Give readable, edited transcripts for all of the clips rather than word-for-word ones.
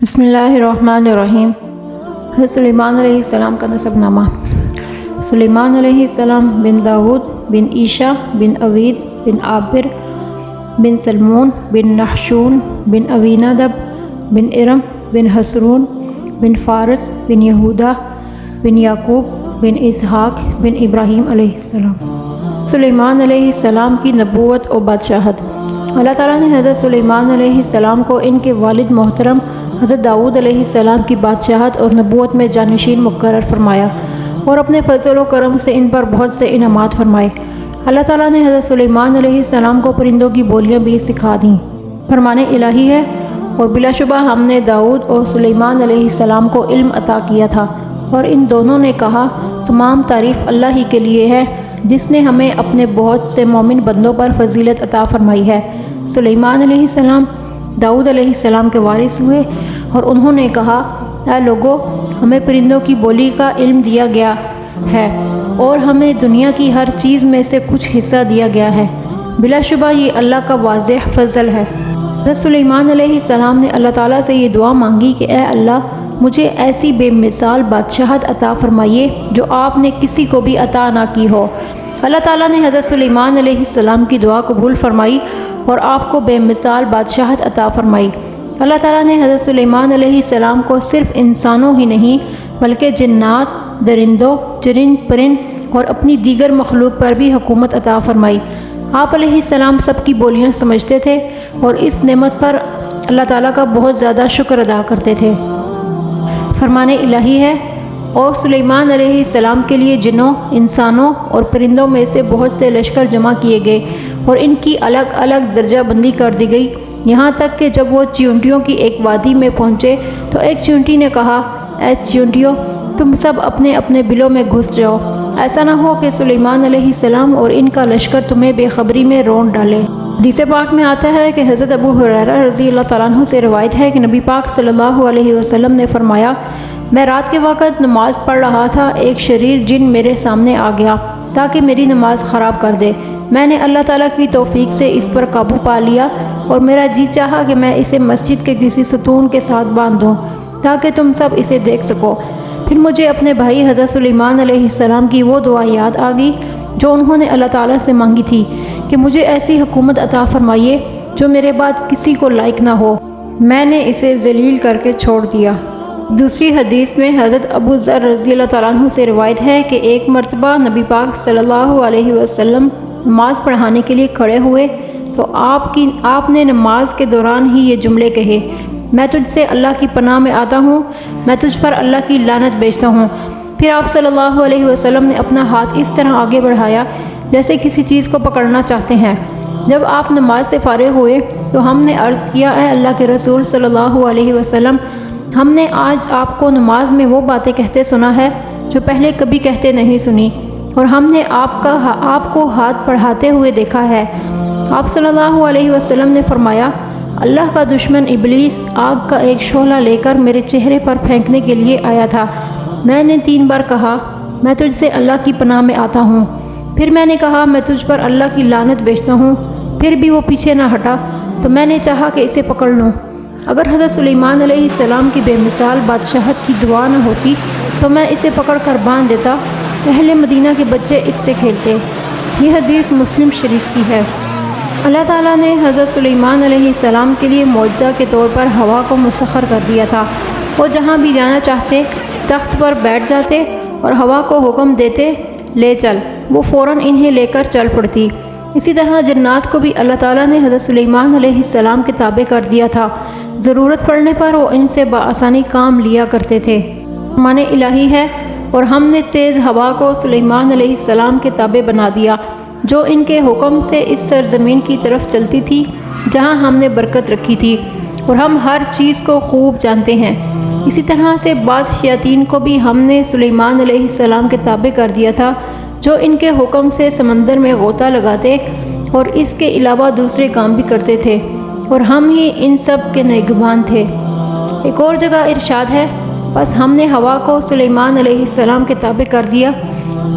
بسم اللہ الرحمن الرحیم۔ حضرت سلیمان علیہ السلام کا نسب نامہ۔ سلیمان علیہ السلام بن داود بن عیشا بن عوید بن عابر بن سلمون بن نحشون بن ابینادب بن ارم بن حسرون بن فارس بن یہودا بن یعقوب بن اسحاق بن ابراہیم علیہ السلام۔ سلیمان علیہ السلام کی نبوت و بادشاہت۔ اللہ تعالیٰ نے حضرت سلیمان علیہ السلام کو ان کے والد محترم حضرت داؤد علیہ السلام کی بادشاہت اور نبوت میں جانشین مقرر فرمایا اور اپنے فضل و کرم سے ان پر بہت سے انعامات فرمائے۔ اللہ تعالیٰ نے حضرت سلیمان علیہ السلام کو پرندوں کی بولیاں بھی سکھا دیں۔ فرمان الہی ہے، اور بلا شبہ ہم نے داؤد اور سلیمان علیہ السلام کو علم عطا کیا تھا، اور ان دونوں نے کہا تمام تعریف اللہ ہی کے لیے ہے جس نے ہمیں اپنے بہت سے مومن بندوں پر فضیلت عطا فرمائی ہے۔ سلیمان علیہ السلام داؤد علیہ السلام کے وارث ہوئے اور انہوں نے کہا اے لوگو، ہمیں پرندوں کی بولی کا علم دیا گیا ہے اور ہمیں دنیا کی ہر چیز میں سے کچھ حصہ دیا گیا ہے، بلا شبہ یہ اللہ کا واضح فضل ہے۔ حضرت سلیمان علیہ السلام نے اللہ تعالیٰ سے یہ دعا مانگی کہ اے اللہ، مجھے ایسی بے مثال بادشاہت عطا فرمائیے جو آپ نے کسی کو بھی عطا نہ کی ہو۔ اللہ تعالیٰ نے حضرت سلیمان علیہ السلام کی دعا قبول فرمائی اور آپ کو بے مثال بادشاہت عطا فرمائی۔ اللہ تعالیٰ نے حضرت سلیمان علیہ السلام کو صرف انسانوں ہی نہیں بلکہ جنات، درندوں، چرند پرند اور اپنی دیگر مخلوق پر بھی حکومت عطا فرمائی۔ آپ علیہ السلام سب کی بولیاں سمجھتے تھے اور اس نعمت پر اللہ تعالیٰ کا بہت زیادہ شکر ادا کرتے تھے۔ فرمان الہی ہے، اور سلیمان علیہ السلام کے لیے جنوں، انسانوں اور پرندوں میں سے بہت سے لشکر جمع کیے گئے اور ان کی الگ الگ درجہ بندی کر دی گئی، یہاں تک کہ جب وہ چیونٹیوں کی ایک وادی میں پہنچے تو ایک چیونٹی نے کہا اے چیونٹیوں، تم سب اپنے اپنے بلوں میں گھس جاؤ، ایسا نہ ہو کہ سلیمان علیہ السلام اور ان کا لشکر تمہیں بے خبری میں رون ڈالے۔ حدیث پاک میں آتا ہے کہ حضرت ابو ہریرہ رضی اللہ تعالیٰ عنہ سے روایت ہے کہ نبی پاک صلی اللہ علیہ وسلم نے فرمایا میں رات کے وقت نماز پڑھ رہا تھا، ایک شریر جن میرے سامنے آ گیا تاکہ میری نماز خراب کر دے۔ میں نے اللہ تعالیٰ کی توفیق سے اس پر قابو پا لیا اور میرا جی چاہا کہ میں اسے مسجد کے کسی ستون کے ساتھ باندھ دوں تاکہ تم سب اسے دیکھ سکو۔ پھر مجھے اپنے بھائی حضرت سلیمان علیہ السلام کی وہ دعا یاد آ گئی جو انہوں نے اللہ تعالیٰ سے مانگی تھی کہ مجھے ایسی حکومت عطا فرمائیے جو میرے بعد کسی کو لائق نہ ہو، میں نے اسے ذلیل کر کے چھوڑ دیا۔ دوسری حدیث میں حضرت ابو ذر رضی اللہ تعالیٰ عنہ سے روایت ہے کہ ایک مرتبہ نبی پاک صلی اللہ علیہ وسلم نماز پڑھانے کے لیے کھڑے ہوئے تو آپ نے نماز کے دوران ہی یہ جملے کہے میں تجھ سے اللہ کی پناہ میں آتا ہوں، میں تجھ پر اللہ کی لعنت بھیجتا ہوں۔ پھر آپ صلی اللہ علیہ وسلم نے اپنا ہاتھ اس طرح آگے بڑھایا جیسے کسی چیز کو پکڑنا چاہتے ہیں۔ جب آپ نماز سے فارغ ہوئے تو ہم نے عرض کیا اے اللہ کے رسول صلی اللہ علیہ وسلم، ہم نے آج آپ کو نماز میں وہ باتیں کہتے سنا ہے جو پہلے کبھی کہتے نہیں سنی، اور ہم نے آپ کو ہاتھ بڑھاتے ہوئے دیکھا ہے۔ آپ صلی اللہ علیہ وسلم نے فرمایا اللہ کا دشمن ابلیس آگ کا ایک شعلہ لے کر میرے چہرے پر پھینکنے کے لیے آیا تھا۔ میں نے 3 بار کہا میں تجھ سے اللہ کی پناہ میں آتا ہوں، پھر میں نے کہا میں تجھ پر اللہ کی لعنت بھیجتا ہوں، پھر بھی وہ پیچھے نہ ہٹا تو میں نے چاہا کہ اسے پکڑ لوں۔ اگر حضرت سلیمان علیہ السلام کی بے مثال بادشاہت کی دعا نہ ہوتی تو میں اسے پکڑ کر باندھ دیتا، اہل مدینہ کے بچے اس سے کھیلتے۔ یہ حدیث مسلم شریف کی ہے۔ اللہ تعالیٰ نے حضرت سلیمان علیہ السلام کے لیے معجزہ کے طور پر ہوا کو مسخر کر دیا تھا۔ وہ جہاں بھی جانا چاہتے تخت پر بیٹھ جاتے اور ہوا کو حکم دیتے لے چل، وہ فوراً انہیں لے کر چل پڑتی۔ اسی طرح جنات کو بھی اللہ تعالیٰ نے حضرت سلیمان علیہ السلام کے تابع کر دیا تھا، ضرورت پڑنے پر وہ ان سے بآسانی کام لیا کرتے تھے۔ فرمان الہی ہے، اور ہم نے تیز ہوا کو سلیمان علیہ السلام کے تابع بنا دیا جو ان کے حکم سے اس سرزمین کی طرف چلتی تھی جہاں ہم نے برکت رکھی تھی، اور ہم ہر چیز کو خوب جانتے ہیں۔ اسی طرح سے بعض شیاطین کو بھی ہم نے سلیمان علیہ السلام کے تابع کر دیا تھا جو ان کے حکم سے سمندر میں غوطہ لگاتے اور اس کے علاوہ دوسرے کام بھی کرتے تھے، اور ہم ہی ان سب کے نگہبان تھے۔ ایک اور جگہ ارشاد ہے بس ہم نے ہوا کو سلیمان علیہ السلام کے تابع کر دیا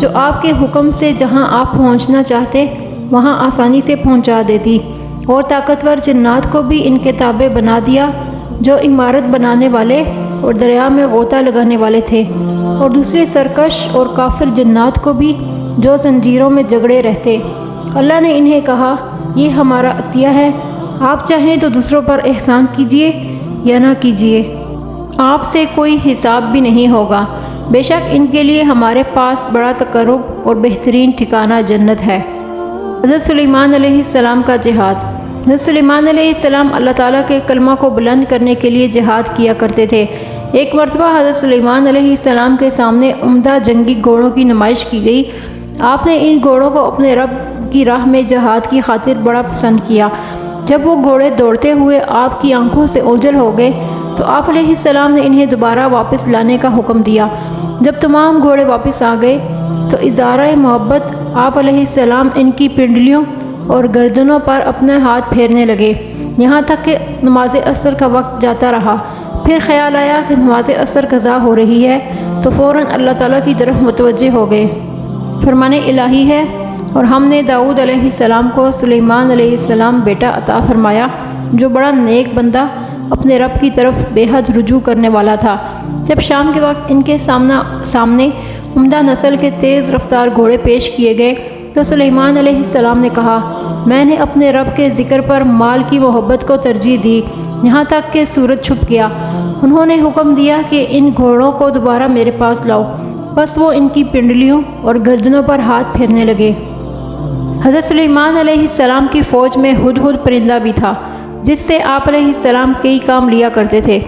جو آپ کے حکم سے جہاں آپ پہنچنا چاہتے وہاں آسانی سے پہنچا دیتی، اور طاقتور جنات کو بھی ان کے تابع بنا دیا جو عمارت بنانے والے اور دریا میں غوطہ لگانے والے تھے، اور دوسرے سرکش اور کافر جنات کو بھی جو زنجیروں میں جگڑے رہتے۔ اللہ نے انہیں کہا، یہ ہمارا عطیہ ہے، آپ چاہیں تو دوسروں پر احسان کیجئے یا نہ کیجئے، آپ سے کوئی حساب بھی نہیں ہوگا، بے شک ان کے لیے ہمارے پاس بڑا تقرب اور بہترین ٹھکانہ جنت ہے۔ حضرت سلیمان علیہ السلام کا جہاد۔ حضرت سلیمان علیہ السلام اللہ تعالیٰ کے کلمہ کو بلند کرنے کے لیے جہاد کیا کرتے تھے۔ ایک مرتبہ حضرت سلیمان علیہ السلام کے سامنے عمدہ جنگی گھوڑوں کی نمائش کی گئی۔ آپ نے ان گھوڑوں کو اپنے رب کی راہ میں جہاد کی خاطر بڑا پسند کیا۔ جب وہ گھوڑے دوڑتے ہوئے آپ کی آنکھوں سے اوجھل ہو گئے تو آپ علیہ السلام نے انہیں دوبارہ واپس لانے کا حکم دیا۔ جب تمام گھوڑے واپس آ گئے تو اظہارِ محبت آپ علیہ السلام ان کی پنڈلیوں اور گردنوں پر اپنے ہاتھ پھیرنے لگے، یہاں تک کہ نماز عصر کا وقت جاتا رہا۔ پھر خیال آیا کہ نماز عصر قضا ہو رہی ہے تو فوراً اللہ تعالیٰ کی طرف متوجہ ہو گئے۔ فرمان الہی ہے، اور ہم نے داؤد علیہ السلام کو سلیمان علیہ السلام بیٹا عطا فرمایا، جو بڑا نیک بندہ، اپنے رب کی طرف بے حد رجوع کرنے والا تھا۔ جب شام کے وقت ان کے سامنے عمدہ نسل کے تیز رفتار گھوڑے پیش کیے گئے تو سلیمان علیہ السلام نے کہا، میں نے اپنے رب کے ذکر پر مال کی محبت کو ترجیح دی، یہاں تک کہ سورج چھپ گیا۔ انہوں نے حکم دیا کہ ان گھوڑوں کو دوبارہ میرے پاس لاؤ، بس وہ ان کی پنڈلیوں اور گردنوں پر ہاتھ پھیرنے لگے۔ حضرت سلیمان علیہ السلام کی فوج میں ہدہد پرندہ بھی تھا، جس سے آپ علیہ السلام کئی کام لیا کرتے تھے۔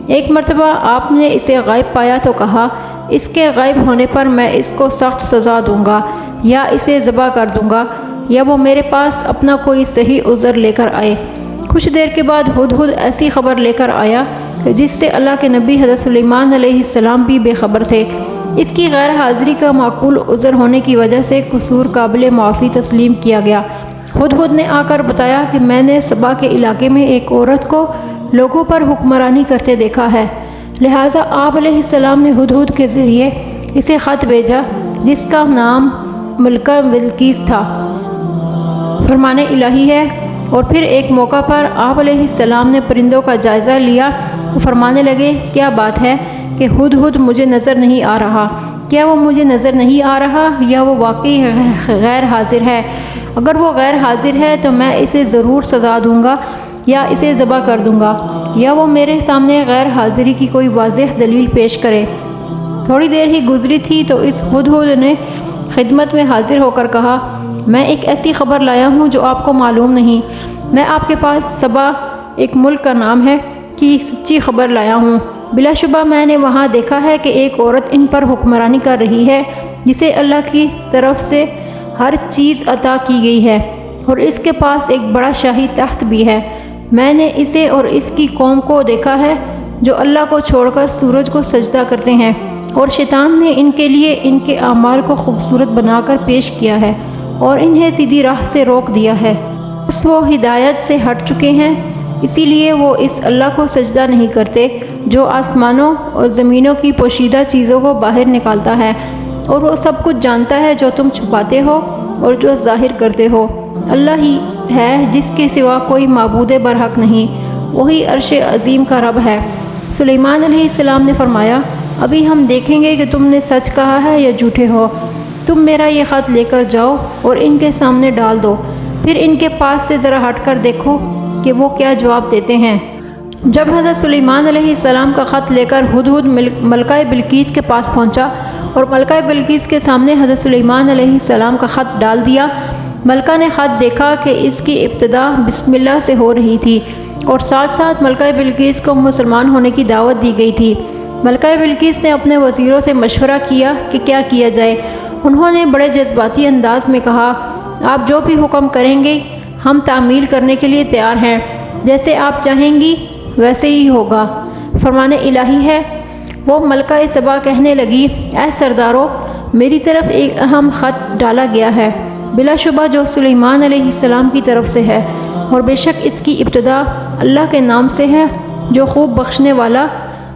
ایک مرتبہ آپ نے اسے غائب پایا تو کہا، اس کے غائب ہونے پر میں اس کو سخت سزا دوں گا، یا اسے ذبح کر دوں گا، یا وہ میرے پاس اپنا کوئی صحیح عذر لے کر آئے۔ کچھ دیر کے بعد ہدہد ایسی خبر لے کر آیا کہ جس سے اللہ کے نبی حضرت سلیمان علیہ السلام بھی بے خبر تھے۔ اس کی غیر حاضری کا معقول عذر ہونے کی وجہ سے قصور قابل معافی تسلیم کیا گیا۔ ہدہد نے آ کر بتایا کہ میں نے سبا کے علاقے میں ایک عورت کو لوگوں پر حکمرانی کرتے دیکھا ہے، لہٰذا آپ علیہ السلام نے ہدہد کے ذریعے اسے خط بھیجا جس کا نام ملکہ بلقیس تھا۔ فرمان الہی ہے۔ اور پھر ایک موقع پر آپ علیہ السلام نے پرندوں کا جائزہ لیا تو فرمانے لگے، کیا بات ہے کہ ہدہد مجھے نظر نہیں آ رہا؟ کیا وہ مجھے نظر نہیں آ رہا یا وہ واقعی غیر حاضر ہے؟ اگر وہ غیر حاضر ہے تو میں اسے ضرور سزا دوں گا یا اسے ذبح کر دوں گا، یا وہ میرے سامنے غیر حاضری کی کوئی واضح دلیل پیش کرے۔ تھوڑی دیر ہی گزری تھی تو اس ہدہد نے خدمت میں حاضر ہو کر کہا، میں ایک ایسی خبر لایا ہوں جو آپ کو معلوم نہیں۔ میں آپ کے پاس سبا، ایک ملک کا نام ہے، کی سچی خبر لایا ہوں۔ بلا شبہ میں نے وہاں دیکھا ہے کہ ایک عورت ان پر حکمرانی کر رہی ہے جسے اللہ کی طرف سے ہر چیز عطا کی گئی ہے، اور اس کے پاس ایک بڑا شاہی تخت بھی ہے۔ میں نے اسے اور اس کی قوم کو دیکھا ہے جو اللہ کو چھوڑ کر سورج کو سجدہ کرتے ہیں، اور شیطان نے ان کے لیے ان کے اعمال کو خوبصورت بنا کر پیش کیا ہے اور انہیں سیدھی راہ سے روک دیا ہے۔ بس وہ ہدایت سے ہٹ چکے ہیں، اسی لیے وہ اس اللہ کو سجدہ نہیں کرتے جو آسمانوں اور زمینوں کی پوشیدہ چیزوں کو باہر نکالتا ہے، اور وہ سب کچھ جانتا ہے جو تم چھپاتے ہو اور جو ظاہر کرتے ہو۔ اللہ ہی ہے جس کے سوا کوئی معبود برحق نہیں، وہی عرش عظیم کا رب ہے۔ سلیمان علیہ السلام نے فرمایا، ابھی ہم دیکھیں گے کہ تم نے سچ کہا ہے یا جھوٹے ہو۔ تم میرا یہ خط لے کر جاؤ اور ان کے سامنے ڈال دو، پھر ان کے پاس سے ذرا ہٹ کر دیکھو کہ وہ کیا جواب دیتے ہیں۔ جب حضرت سلیمان علیہ السلام کا خط لے کر ہدہد ملکہ بلقیس کے پاس پہنچا اور ملکہ بلقیس کے سامنے حضرت سلیمان علیہ السلام کا خط ڈال دیا، ملکہ نے خط دیکھا کہ اس کی ابتدا بسم اللہ سے ہو رہی تھی، اور ساتھ ساتھ ملکہ بلقیس کو مسلمان ہونے کی دعوت دی گئی تھی۔ ملکہ بلقیس نے اپنے وزیروں سے مشورہ کیا کہ کیا کیا جائے۔ انہوں نے بڑے جذباتی انداز میں کہا، آپ جو بھی حکم کریں گے ہم تعمیل کرنے کے لیے تیار ہیں، جیسے آپ چاہیں گی ویسے ہی ہوگا۔ فرمان الہی ہے۔ وہ ملکہ سبا کہنے لگی، اے سردارو، میری طرف ایک اہم خط ڈالا گیا ہے، بلا شبہ جو سلیمان علیہ السلام کی طرف سے ہے، اور بے شک اس کی ابتدا اللہ کے نام سے ہے جو خوب بخشنے والا،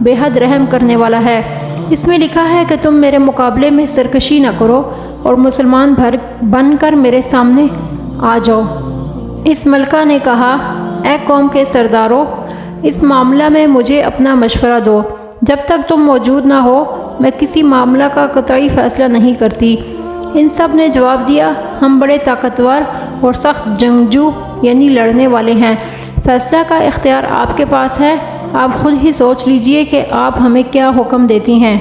بے حد رحم کرنے والا ہے۔ اس میں لکھا ہے کہ تم میرے مقابلے میں سرکشی نہ کرو اور مسلمان بن کر میرے سامنے آ جاؤ۔ اس ملکہ نے کہا، اے قوم کے سردارو، اس معاملہ میں مجھے اپنا مشورہ دو۔ جب تک تم موجود نہ ہو میں کسی معاملہ کا قطعی فیصلہ نہیں کرتی۔ ان سب نے جواب دیا، ہم بڑے طاقتور اور سخت جنگجو یعنی لڑنے والے ہیں، فیصلہ کا اختیار آپ کے پاس ہے، آپ خود ہی سوچ لیجئے کہ آپ ہمیں کیا حکم دیتی ہیں۔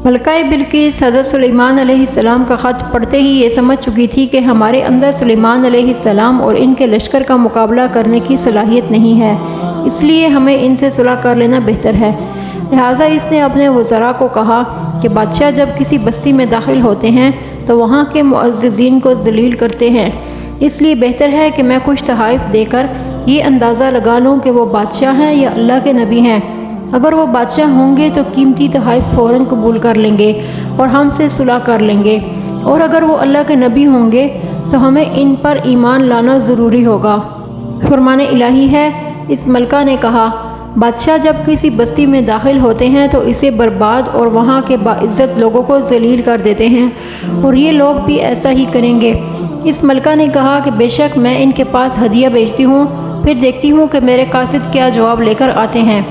ملکہ بلقیس حضرت سلیمان علیہ السلام کا خط پڑھتے ہی یہ سمجھ چکی تھی کہ ہمارے اندر سلیمان علیہ السلام اور ان کے لشکر کا مقابلہ کرنے کی صلاحیت نہیں ہے، اس لیے ہمیں ان سے صلح کر لینا بہتر ہے۔ لہٰذا اس نے اپنے وزراء کو کہا کہ بادشاہ جب کسی بستی میں داخل ہوتے ہیں تو وہاں کے معززین کو ذلیل کرتے ہیں، اس لیے بہتر ہے کہ میں کچھ تحائف دے کر یہ اندازہ لگا لوں کہ وہ بادشاہ ہیں یا اللہ کے نبی ہیں۔ اگر وہ بادشاہ ہوں گے تو قیمتی تحائف فوراً قبول کر لیں گے اور ہم سے صلح کر لیں گے، اور اگر وہ اللہ کے نبی ہوں گے تو ہمیں ان پر ایمان لانا ضروری ہوگا۔ فرمان الہی ہے۔ اس ملکہ نے کہا، بادشاہ جب کسی بستی میں داخل ہوتے ہیں تو اسے برباد اور وہاں کے باعزت لوگوں کو ذلیل کر دیتے ہیں، اور یہ لوگ بھی ایسا ہی کریں گے۔ اس ملکہ نے کہا کہ بے شک میں ان کے پاس ہدیہ بھیجتی ہوں، پھر دیکھتی ہوں کہ میرے قاصد کیا جواب لے کر آتے ہیں۔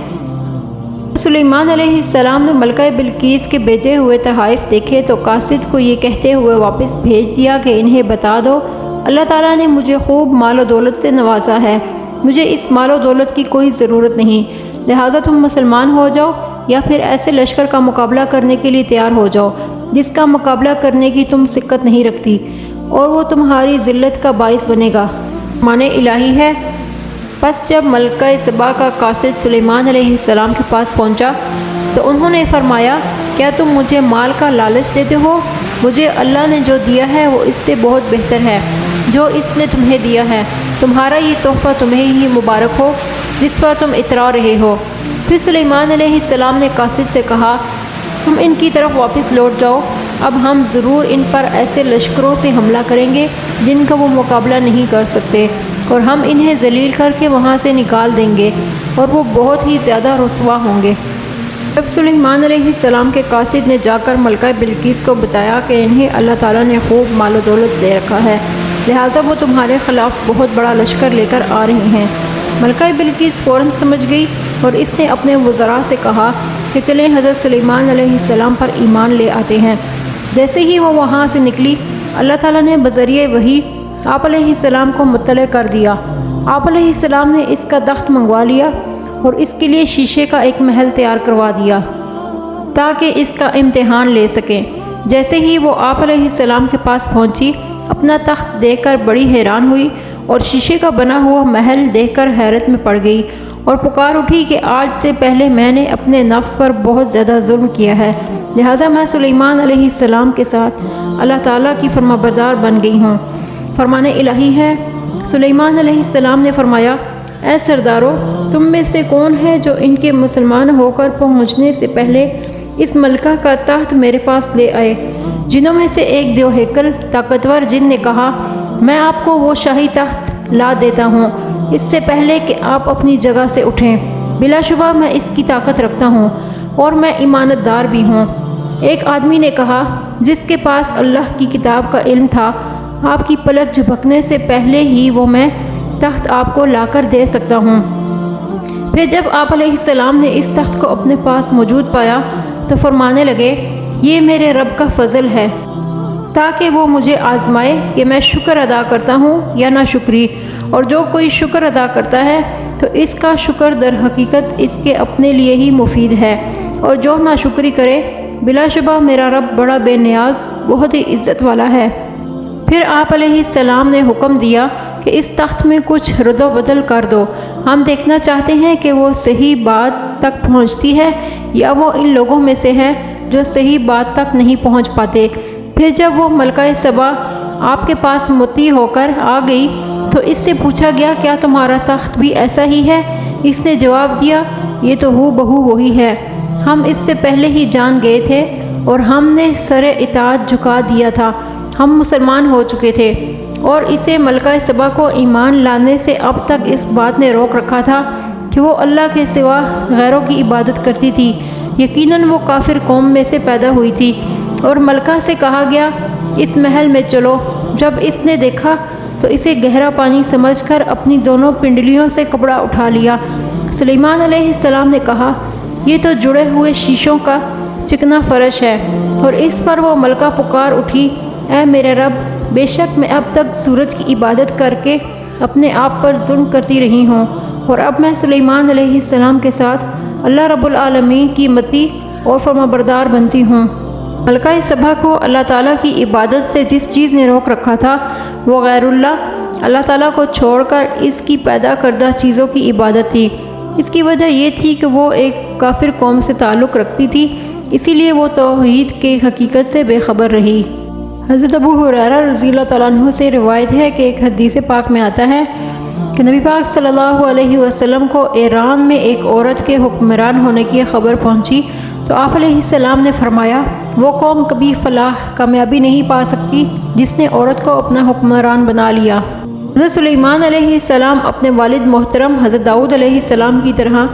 سلیمان علیہ السلام نے ملکہ بلقیس کے بھیجے ہوئے تحائف دیکھے تو قاصد کو یہ کہتے ہوئے واپس بھیج دیا کہ انہیں بتا دو، اللہ تعالیٰ نے مجھے خوب مال و دولت سے نوازا ہے، مجھے اس مال و دولت کی کوئی ضرورت نہیں، لہٰذا تم مسلمان ہو جاؤ یا پھر ایسے لشکر کا مقابلہ کرنے کے لیے تیار ہو جاؤ جس کا مقابلہ کرنے کی تم سکت نہیں رکھتی، اور وہ تمہاری ذلت کا باعث بنے گا۔ فرمان الہی ہے۔ پس جب ملکہ سبا کا قاصد سلیمان علیہ السلام کے پاس پہنچا تو انہوں نے فرمایا، کیا تم مجھے مال کا لالچ دیتے ہو؟ مجھے اللہ نے جو دیا ہے وہ اس سے بہت بہتر ہے جو اس نے تمہیں دیا ہے، تمہارا یہ تحفہ تمہیں ہی مبارک ہو جس پر تم اترا رہے ہو۔ پھر سلیمان علیہ السلام نے قاصد سے کہا، تم ان کی طرف واپس لوٹ جاؤ، اب ہم ضرور ان پر ایسے لشکروں سے حملہ کریں گے جن کا وہ مقابلہ نہیں کر سکتے، اور ہم انہیں ذلیل کر کے وہاں سے نکال دیں گے اور وہ بہت ہی زیادہ رسوا ہوں گے۔ جب سلیمان علیہ السلام کے قاصد نے جا کر ملکہ بلقیس کو بتایا کہ انہیں اللہ تعالیٰ نے خوب مال و دولت دے رکھا ہے، لہٰذا وہ تمہارے خلاف بہت بڑا لشکر لے کر آ رہے ہیں، ملکہ بلقیس فوراً سمجھ گئی اور اس نے اپنے وزراء سے کہا کہ چلیں حضرت سلیمان علیہ السلام پر ایمان لے آتے ہیں۔ جیسے ہی وہ وہاں سے نکلی، اللہ تعالیٰ نے بذریعہ وحی آپ علیہ السلام کو مطلع کر دیا۔ آپ علیہ السلام نے اس کا تخت منگوا لیا اور اس کے لیے شیشے کا ایک محل تیار کروا دیا تاکہ اس کا امتحان لے سکیں۔ جیسے ہی وہ آپ علیہ السلام کے پاس پہنچی، اپنا تخت دیکھ کر بڑی حیران ہوئی اور شیشے کا بنا ہوا محل دیکھ کر حیرت میں پڑ گئی اور پکار اٹھی کہ آج سے پہلے میں نے اپنے نفس پر بہت زیادہ ظلم کیا ہے، لہٰذا میں سلیمان علیہ السلام کے ساتھ اللہ تعالیٰ کی فرمانبردار بن گئی ہوں۔ فرمان الہی ہے۔ سلیمان علیہ السلام نے فرمایا، اے سردارو، تم میں سے کون ہے جو ان کے مسلمان ہو کر پہنچنے سے پہلے اس ملکہ کا تخت میرے پاس لے آئے؟ جنوں میں سے ایک دیو ہیکل طاقتور جن نے کہا، میں آپ کو وہ شاہی تخت لا دیتا ہوں اس سے پہلے کہ آپ اپنی جگہ سے اٹھیں، بلا شبہ میں اس کی طاقت رکھتا ہوں اور میں امانت دار بھی ہوں۔ ایک آدمی نے کہا جس کے پاس اللہ کی کتاب کا علم تھا، آپ کی پلک جھپکنے سے پہلے ہی وہ میں تخت آپ کو لا کر دے سکتا ہوں۔ پھر جب آپ علیہ السلام نے اس تخت کو اپنے پاس موجود پایا تو فرمانے لگے، یہ میرے رب کا فضل ہے تاکہ وہ مجھے آزمائے کہ میں شکر ادا کرتا ہوں یا نہ شکری، اور جو کوئی شکر ادا کرتا ہے تو اس کا شکر در حقیقت اس کے اپنے لیے ہی مفید ہے، اور جو نہ شکری کرے بلا شبہ میرا رب بڑا بے نیاز بہت ہی عزت والا ہے۔ پھر آپ علیہ السلام نے حکم دیا کہ اس تخت میں کچھ رد و بدل کر دو، ہم دیکھنا چاہتے ہیں کہ وہ صحیح بات تک پہنچتی ہے یا وہ ان لوگوں میں سے ہے جو صحیح بات تک نہیں پہنچ پاتے۔ پھر جب وہ ملکہ سبا آپ کے پاس مطیع ہو کر آ گئی تو اس سے پوچھا گیا، کیا تمہارا تخت بھی ایسا ہی ہے؟ اس نے جواب دیا، یہ تو ہو بہو وہی ہے، ہم اس سے پہلے ہی جان گئے تھے اور ہم نے سر اطاعت جھکا دیا تھا، ہم مسلمان ہو چکے تھے، اور اسے ملکہ سبا کو ایمان لانے سے اب تک اس بات نے روک رکھا تھا کہ وہ اللہ کے سوا غیروں کی عبادت کرتی تھی، یقیناً وہ کافر قوم میں سے پیدا ہوئی تھی۔ اور ملکہ سے کہا گیا، اس محل میں چلو۔ جب اس نے دیکھا تو اسے گہرا پانی سمجھ کر اپنی دونوں پنڈلیوں سے کپڑا اٹھا لیا، سلیمان علیہ السلام نے کہا، یہ تو جڑے ہوئے شیشوں کا چکنا فرش ہے، اور اس پر وہ ملکہ پکار اٹھی، اے میرے رب، بے شک میں اب تک سورج کی عبادت کر کے اپنے آپ پر ظلم کرتی رہی ہوں، اور اب میں سلیمان علیہ السلام کے ساتھ اللہ رب العالمین کی متی اور فرمانبردار بنتی ہوں۔ ملکہ سبا کو اللہ تعالیٰ کی عبادت سے جس چیز نے روک رکھا تھا وہ غیر اللہ تعالیٰ کو چھوڑ کر اس کی پیدا کردہ چیزوں کی عبادت تھی۔ اس کی وجہ یہ تھی کہ وہ ایک کافر قوم سے تعلق رکھتی تھی، اسی لیے وہ توحید کے حقیقت سے بے خبر رہی۔ حضرت ابو ہریرہ رضی اللہ تعالیٰ عنہ سے روایت ہے کہ ایک حدیث پاک میں آتا ہے کہ نبی پاک صلی اللہ علیہ وسلم کو ایران میں ایک عورت کے حکمران ہونے کی خبر پہنچی تو آپ علیہ السلام نے فرمایا، وہ قوم کبھی فلاح کامیابی نہیں پا سکتی جس نے عورت کو اپنا حکمران بنا لیا۔ حضرت سلیمان علیہ السلام اپنے والد محترم حضرت داؤد علیہ السلام کی طرح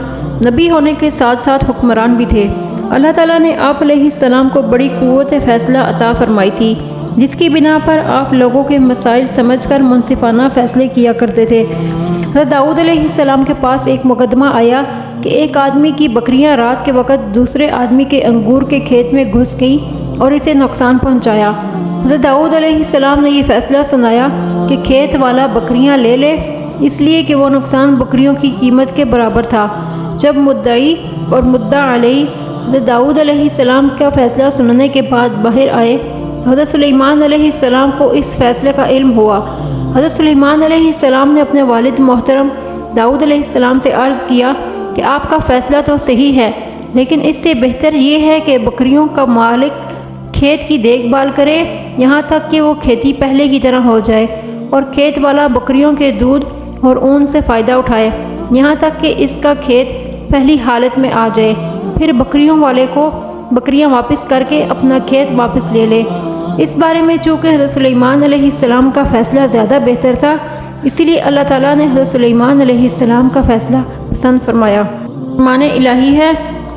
نبی ہونے کے ساتھ ساتھ حکمران بھی تھے۔ اللہ تعالیٰ نے آپ علیہ السلام کو بڑی قوت فیصلہ عطا فرمائی تھی، جس کی بنا پر آپ لوگوں کے مسائل سمجھ کر منصفانہ فیصلے کیا کرتے تھے۔ حضرت داؤد علیہ السلام کے پاس ایک مقدمہ آیا کہ ایک آدمی کی بکریاں رات کے وقت دوسرے آدمی کے انگور کے کھیت میں گھس گئیں اور اسے نقصان پہنچایا۔ حضرت داؤد علیہ السلام نے یہ فیصلہ سنایا کہ کھیت والا بکریاں لے لے، اس لیے کہ وہ نقصان بکریوں کی قیمت کے برابر تھا۔ جب مدعی اور مدعا علیہ حضرت داؤد علیہ السلام کا فیصلہ سننے کے بعد باہر آئے تو حضرت سلیمان علیہ السلام کو اس فیصلے کا علم ہوا۔ حضرت سلیمان علیہ السلام نے اپنے والد محترم داؤد علیہ السلام سے عرض کیا کہ آپ کا فیصلہ تو صحیح ہے، لیکن اس سے بہتر یہ ہے کہ بکریوں کا مالک کھیت کی دیکھ بھال کرے یہاں تک کہ وہ کھیتی پہلے کی طرح ہو جائے، اور کھیت والا بکریوں کے دودھ اور اون سے فائدہ اٹھائے یہاں تک کہ اس کا کھیت پہلی حالت میں آ جائے، پھر بکریوں والے کو بکریاں واپس کر کے اپنا کھیت واپس لے لے۔ اس بارے میں چونکہ حضرت سلیمان علیہ السلام کا فیصلہ زیادہ بہتر تھا، اسی لیے اللہ تعالیٰ نے حضرت سلیمان علیہ السلام کا فیصلہ پسند فرمایا۔ فرمان الہی ہے،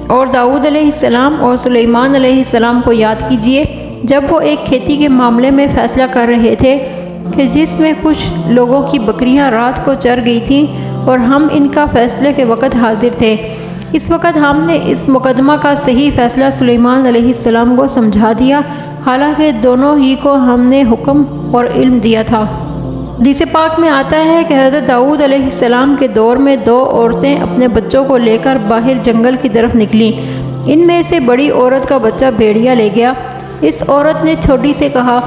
اور داؤد علیہ السلام اور سلیمان علیہ السلام کو یاد کیجئے جب وہ ایک کھیتی کے معاملے میں فیصلہ کر رہے تھے کہ جس میں کچھ لوگوں کی بکریاں رات کو چر گئی تھیں اور ہم ان کا فیصلے کے وقت حاضر تھے۔ اس وقت ہم نے اس مقدمہ کا صحیح فیصلہ سلیمان علیہ السلام کو سمجھا دیا، حالانکہ دونوں ہی کو ہم نے حکم اور علم دیا تھا۔ حدیث پاک میں آتا ہے کہ حضرت داؤد علیہ السلام کے دور میں 2 عورتیں اپنے بچوں کو لے کر باہر جنگل کی طرف نکلیں۔ ان میں سے بڑی عورت کا بچہ بھیڑیا لے گیا۔ اس عورت نے چھوٹی سے کہا،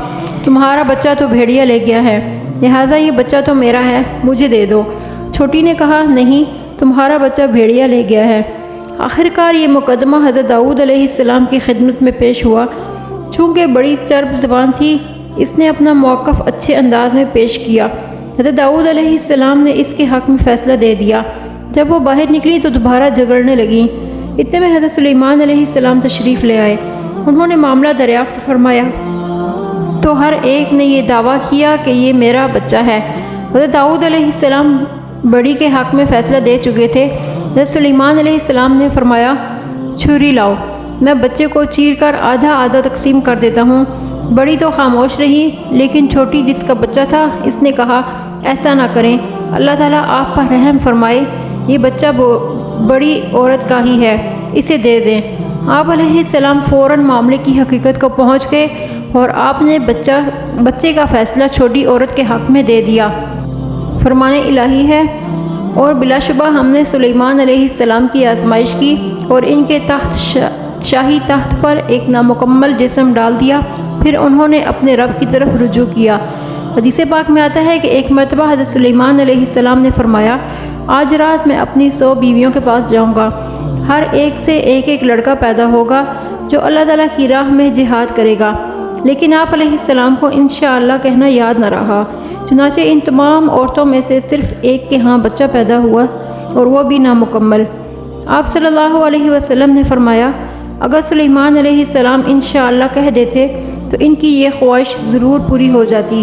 تمہارا بچہ تو بھیڑیا لے گیا ہے، لہٰذا یہ بچہ تو میرا ہے، مجھے دے دو۔ چھوٹی نے کہا، نہیں، تمہارا بچہ بھیڑیا لے گیا ہے۔ آخرکار یہ مقدمہ حضرت داؤد علیہ السلام کی خدمت میں پیش ہوا۔ چونکہ بڑی چرب زبان تھی، اس نے اپنا موقف اچھے انداز میں پیش کیا۔ حضرت داؤد علیہ السلام نے اس کے حق میں فیصلہ دے دیا۔ جب وہ باہر نکلی تو دوبارہ جھگڑنے لگیں۔ اتنے میں حضرت سلیمان علیہ السلام تشریف لے آئے۔ انہوں نے معاملہ دریافت فرمایا تو ہر ایک نے یہ دعویٰ کیا کہ یہ میرا بچہ ہے۔ حضرت داؤد علیہ السلام بڑی کے حق میں فیصلہ دے چکے تھے۔ حضرت سلیمان علیہ السلام نے فرمایا، چھری لاؤ، میں بچے کو چیر کر آدھا آدھا تقسیم کر دیتا ہوں۔ بڑی تو خاموش رہی، لیکن چھوٹی جس کا بچہ تھا اس نے کہا، ایسا نہ کریں، اللہ تعالیٰ آپ پر رحم فرمائے، یہ بچہ بڑی عورت کا ہی ہے، اسے دے دیں۔ آپ علیہ السلام فوراً معاملے کی حقیقت کو پہنچ گئے اور آپ نے بچے کا فیصلہ چھوٹی عورت کے حق میں دے دیا۔ فرمان الہی ہے، اور بلا شبہ ہم نے سلیمان علیہ السلام کی آزمائش کی اور ان کے شاہی تخت پر ایک نامکمل جسم ڈال دیا، پھر انہوں نے اپنے رب کی طرف رجوع کیا۔ حدیث پاک میں آتا ہے کہ ایک مرتبہ حضرت سلیمان علیہ السلام نے فرمایا، آج رات میں اپنی 100 بیویوں کے پاس جاؤں گا، ہر ایک سے ایک ایک لڑکا پیدا ہوگا جو اللہ تعالیٰ کی راہ میں جہاد کرے گا۔ لیکن آپ علیہ السلام کو انشاءاللہ کہنا یاد نہ رہا، چنانچہ ان تمام عورتوں میں سے صرف ایک کے ہاں بچہ پیدا ہوا، اور وہ بھی نامکمل۔ آپ صلی اللہ علیہ وسلم نے فرمایا، اگر سلیمان علیہ السلام انشاءاللہ کہہ دیتے تو ان کی یہ خواہش ضرور پوری ہو جاتی۔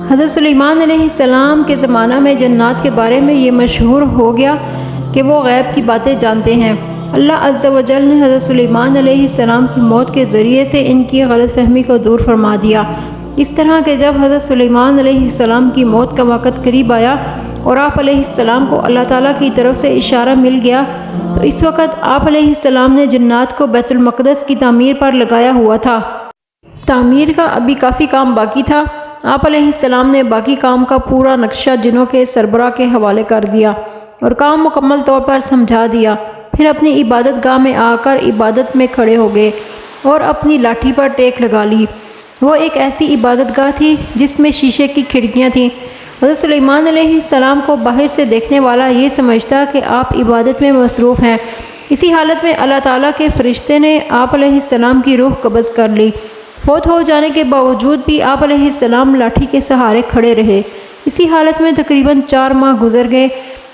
حضرت سلیمان علیہ السلام کے زمانہ میں جنات کے بارے میں یہ مشہور ہو گیا کہ وہ غیب کی باتیں جانتے ہیں۔ اللہ عز و جل نے حضرت سلیمان علیہ السلام کی موت کے ذریعے سے ان کی غلط فہمی کو دور فرما دیا، اس طرح کہ جب حضرت سلیمان علیہ السلام کی موت کا وقت قریب آیا، اور آپ علیہ السلام کو اللہ تعالیٰ کی طرف سے اشارہ مل گیا تو اس وقت آپ علیہ السلام نے جنات کو بیت المقدس کی تعمیر پر لگایا ہوا تھا۔ تعمیر کا ابھی کافی کام باقی تھا۔ آپ علیہ السلام نے باقی کام کا پورا نقشہ جنوں کے سربراہ کے حوالے کر دیا اور کام مکمل طور پر سمجھا دیا۔ پھر اپنی عبادت گاہ میں آ کر عبادت میں کھڑے ہو گئے اور اپنی لاٹھی پر ٹیک لگا لی۔ وہ ایک ایسی عبادت گاہ تھی جس میں شیشے کی کھڑکیاں تھیں۔ حضرت سلیمان علیہ السلام کو باہر سے دیکھنے والا یہ سمجھتا کہ آپ عبادت میں مصروف ہیں۔ اسی حالت میں اللہ تعالیٰ کے فرشتے نے آپ علیہ السلام کی روح قبض کر لی۔ فوت ہو جانے کے باوجود بھی آپ علیہ السلام لاٹھی کے سہارے کھڑے رہے۔ اسی حالت میں تقریباً 4 ماہ گزر گئے۔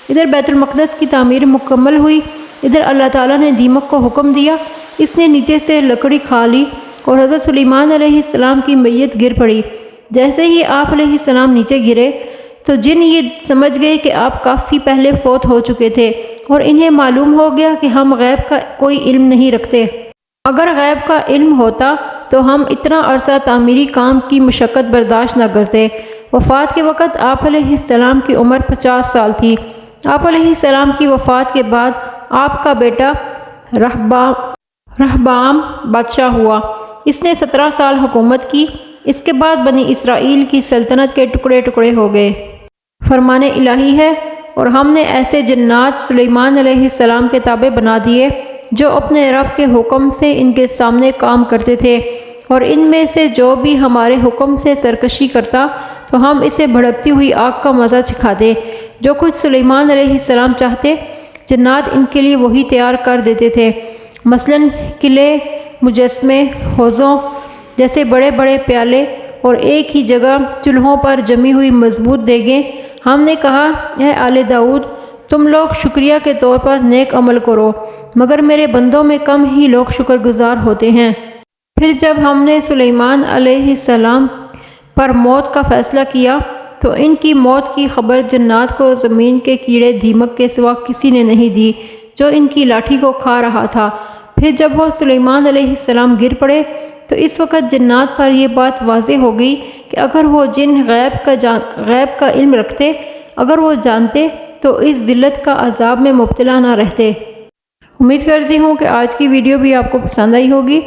ادھر بیت المقدس کی تعمیر مکمل ہوئی، ادھر اللہ تعالیٰ نے دیمک کو حکم دیا، اس نے نیچے سے لکڑی کھا لی اور حضرت سلیمان علیہ السلام کی میت گر پڑی۔ جیسے ہی آپ علیہ السلام نیچے گرے تو جن یہ سمجھ گئے کہ آپ کافی پہلے فوت ہو چکے تھے اور انہیں معلوم ہو گیا کہ ہم غیب کا کوئی علم نہیں رکھتے۔ اگر غیب کا علم ہوتا تو ہم اتنا عرصہ تعمیری کام کی مشقت برداشت نہ کرتے۔ وفات کے وقت آپ علیہ السلام کی عمر 50 سال تھی۔ آپ علیہ السلام کی وفات کے بعد آپ کا بیٹا رہبعام بادشاہ ہوا۔ اس نے 17 سال حکومت کی۔ اس کے بعد بنی اسرائیل کی سلطنت کے ٹکڑے ٹکڑے ہو گئے۔ فرمان الہی ہے اور ہم نے ایسے جنات سلیمان علیہ السلام کے تابع بنا دیے جو اپنے رب کے حکم سے ان کے سامنے کام کرتے تھے، اور ان میں سے جو بھی ہمارے حکم سے سرکشی کرتا تو ہم اسے بھڑکتی ہوئی آگ کا مزہ چکھاتے۔ جو کچھ سلیمان علیہ السلام چاہتے جنات ان کے لیے وہی تیار کر دیتے تھے، مثلاً قلعے، مجسمے، حوضوں جیسے بڑے بڑے پیالے اور ایک ہی جگہ چولہوں پر جمی ہوئی مضبوط دیگیں۔ ہم نے کہا، اے آل داؤد، تم لوگ شکریہ کے طور پر نیک عمل کرو، مگر میرے بندوں میں کم ہی لوگ شکر گزار ہوتے ہیں۔ پھر جب ہم نے سلیمان علیہ السلام پر موت کا فیصلہ کیا تو ان کی موت کی خبر جنات کو زمین کے کیڑے دیمک کے سوا کسی نے نہیں دی جو ان کی لاٹھی کو کھا رہا تھا۔ پھر جب وہ سلیمان علیہ السلام گر پڑے تو اس وقت جنات پر یہ بات واضح ہو گئی کہ اگر وہ جن غیب کا علم رکھتے، اگر وہ جانتے تو اس ذلت کا عذاب میں مبتلا نہ رہتے۔ امید کرتی ہوں کہ آج کی ویڈیو بھی آپ کو پسند آئی ہوگی۔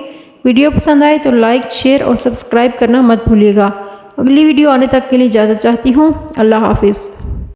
ویڈیو پسند آئے تو لائک، شیئر اور سبسکرائب کرنا مت بھولیے گا۔ اگلی ویڈیو آنے تک کے لیے اجازت چاہتی ہوں۔ اللہ حافظ۔